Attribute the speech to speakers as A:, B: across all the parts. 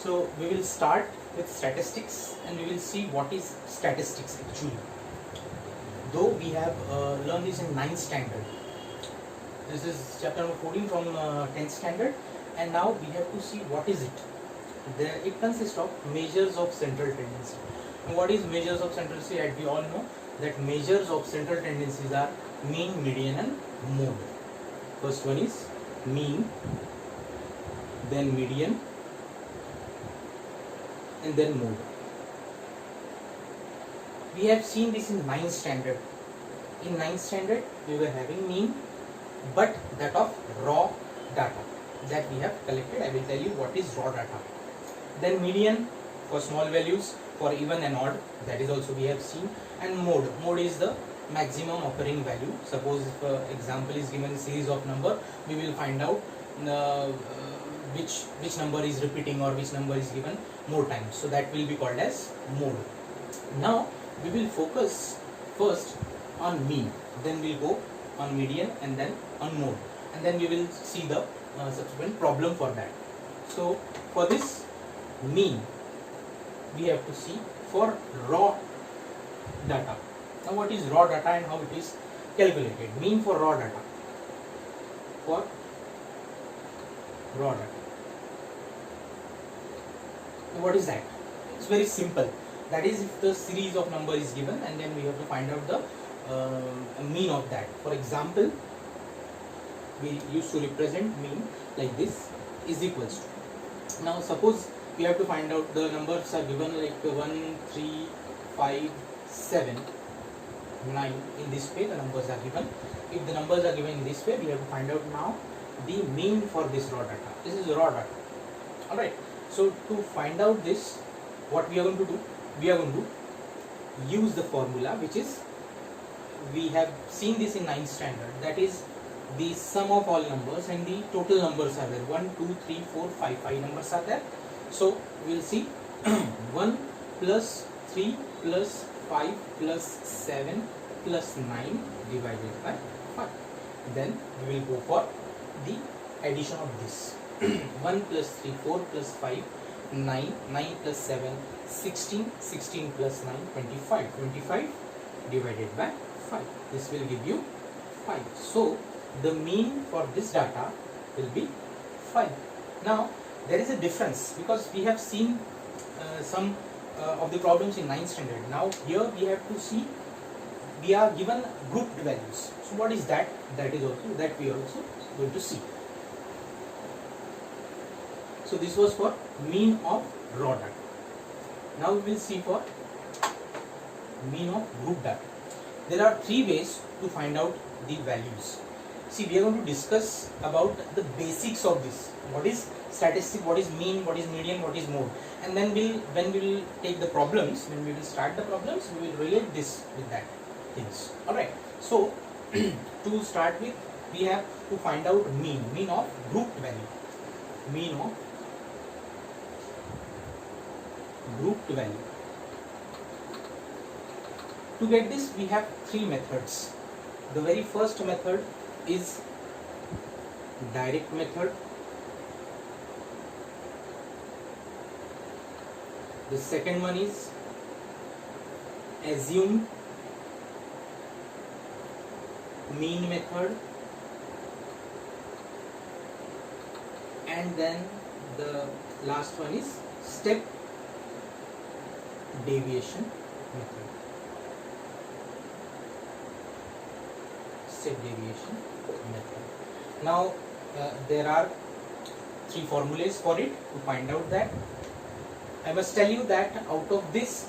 A: So we will start with statistics and we will see what is statistics actually. Though we have learned this in 9th standard. This is chapter number 14 from 10th standard, and now we have to see what is it. It consists of measures of central tendency. And what is measures of central tendency? As we all know that measures of central tendencies are mean, median and mode. First one is mean, then median and then mode. We have seen this in 9th standard. In 9th standard we were having mean, but that of raw data that we have collected. I will tell you what is raw data. Then median for small values, for even and odd, that is also we have seen. And mode. Mode is the maximum occurring value. Suppose if example is given series of number, we will find out which number is repeating or which number is given more times. So that will be called as mode. Now we will focus first on mean, then we'll go on median and then on mode, and then we will see the subsequent problem for that. So for this mean, we have to see for raw data. Now what is raw data and how it is calculated? Mean for raw data. For raw data. What is that? It's very simple. That is, if the series of number is given and then we have to find out the mean of that. For example, we used to represent mean like this is equals to. Now suppose we have to find out the numbers are given like 1, 3, 5, 7, 9. In this way the numbers are given. If the numbers are given in this way, we have to find out now the mean for this raw data. This is raw data. Alright. So to find out this, what we are going to do? We are going to use the formula which is, we have seen this in 9th standard, that is the sum of all numbers and the total numbers are there. 1, 2, 3, 4, 5. 5 numbers are there. So we will see 1 plus 3 plus 5 plus 7 plus 9 divided by 5. Then we will go for the addition of this. 1 plus 3, 4 plus 5, 9, 9 plus 7, 16, 16 plus 9, 25. 25 divided by 5. This will give you 5. So the mean for this data will be 5. Now there is a difference because we have seen some of the problems in 9th standard. Now here we have to see, we are given grouped values. So what is that? That is also, that we are also going to see. So this was for mean of raw data. Now we will see for mean of group data. There are 3 ways to find out the values. See, we are going to discuss about the basics of this. What is statistic, what is mean, what is median, what is mode. And then when we will take the problems, when we will start the problems, we will relate this with that things. Alright. So to start with, we have to find out mean of grouped value. Mean of grouped value. To get this, we have 3 methods. The very first method is direct method. The second one is assume mean method, and then the last one is step deviation method. Step deviation method. Now there are 3 formulas for it. To find out that, I must tell you that out of this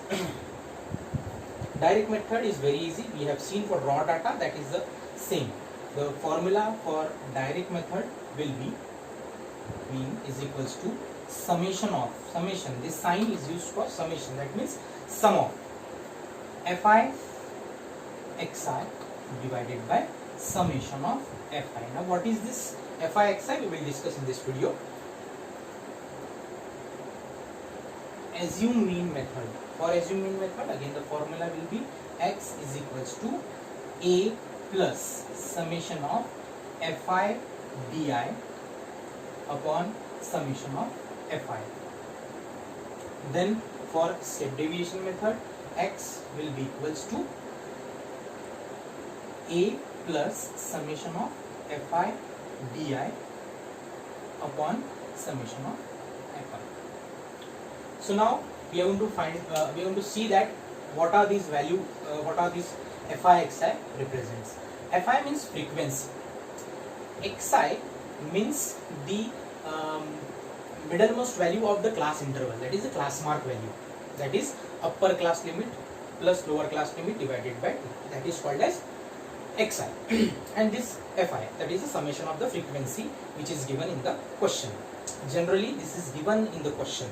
A: direct method is very easy. We have seen for raw data, that is the same. The formula for direct method will be mean is equals to summation of, summation, this sign is used for summation, that means sum of fi xi divided by summation of fi. Now what is this fi xi? We will discuss in this video. Assume mean method. For assume mean method, again the formula will be x is equals to a plus summation of fi di upon summation of fi. Then for step deviation method, x will be equals to a plus summation of fi di upon summation of fi. So now we are going to find, we are going to see that what are these value, what are these fi xi represents. Fi means frequency, xi means the middlemost value of the class interval, that is the class mark value, that is upper class limit plus lower class limit divided by 2, that is called as xi. And this fi, that is the summation of the frequency which is given in the question. Generally this is given in the question,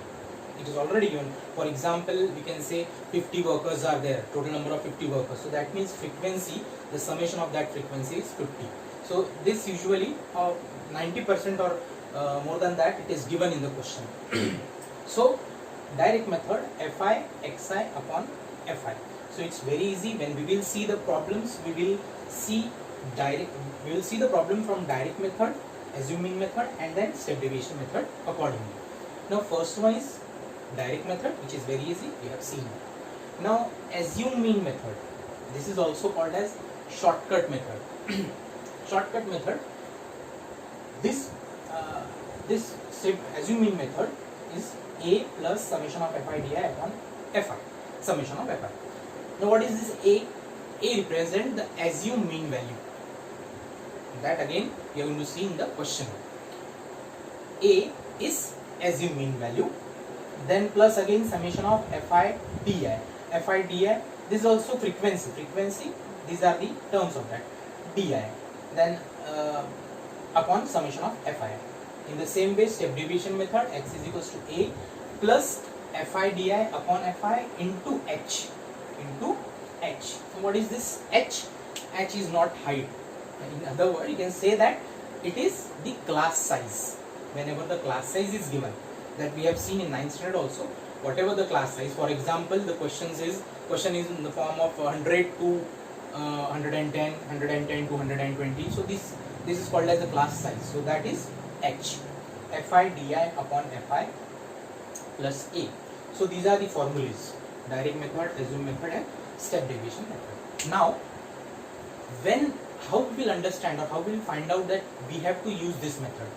A: it is already given. For example, we can say 50 workers are there, total number of 50 workers, so that means frequency, the summation of that frequency is 50. So this usually 90% or more than that, it is given in the question. So direct method fi xi upon fi. So it's very easy. When we will see the problems, we will see the problem from direct method, assume mean method, and then step deviation method accordingly. Now first one is direct method, which is very easy, we have seen. Now assume mean method, this is also called as shortcut method. Shortcut method, this step assume mean method is a plus summation of fi di upon fi, summation of fi. Now what is this a? A represent the assume mean value, that again we are going to see in the question. A is assume mean value, then plus again summation of fi di. Fi di, this is also frequency, these are the terms of that, di, then upon summation of fi. In the same way, step deviation method, x is equals to a plus fi di upon fi into h, So what is this h? H is not height. In other words, you can say that it is the class size. Whenever the class size is given, that we have seen in 9th standard also, whatever the class size, for example, the question is in the form of 100 to 110, 110 to 120. So this is called as the class size. So that is h, fi di upon fi plus a. So these are the formulas: direct method, assume method, and step deviation method. Now, how we will understand or how we will find out that we have to use this method?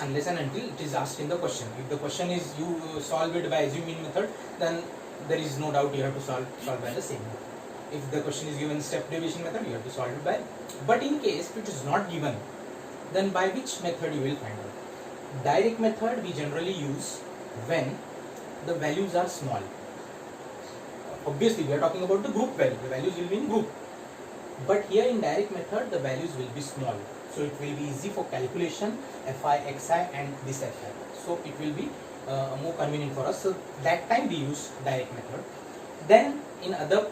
A: Unless and until it is asked in the question. If the question is you solve it by assume mean method, then there is no doubt you have to solve by the same method. If the question is given step deviation method, you have to solve it by. But in case if it is not given, then by which method you will find out? Direct method we generally use when the values are small. Obviously we are talking about the group value, the values will be in group. But here in direct method the values will be small. So it will be easy for calculation, fi, xi and this fi. So it will be more convenient for us. So that time we use direct method. Then in other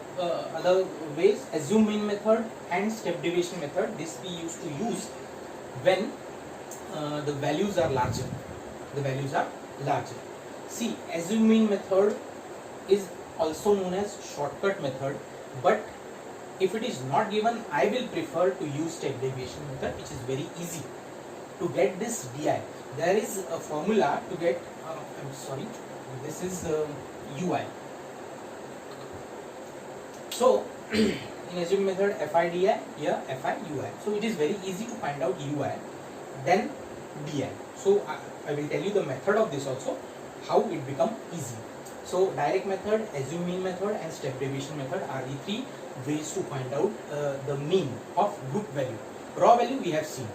A: ways, assume mean method and step deviation method, this we used to use when the values are larger. See, assume mean method is also known as shortcut method, but if it is not given, I will prefer to use step deviation method, which is very easy to get this di. There is a formula to get, this is ui. So in assume method, fi di, here fi ui. So it is very easy to find out ui, then di. So I will tell you the method of this also, how it become easy. So direct method, assume mean method and step deviation method are the three ways to find out the mean of group value. Raw value we have seen.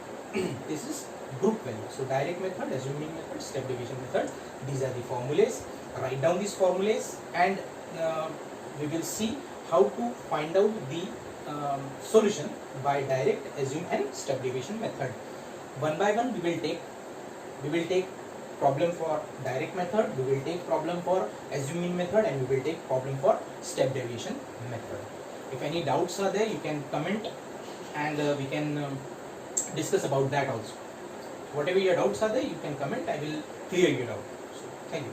A: This is group value. So direct method, assume mean method, step deviation method, these are the formulas. Write down these formulas and we will see how to find out the solution by direct, assume and step deviation method. One by one we will take problem for direct method, we will take problem for assume mean method, and we will take problem for step deviation method. If any doubts are there, you can comment and we can discuss about that also. Whatever your doubts are there, you can comment, I will clear your doubt. So, thank you.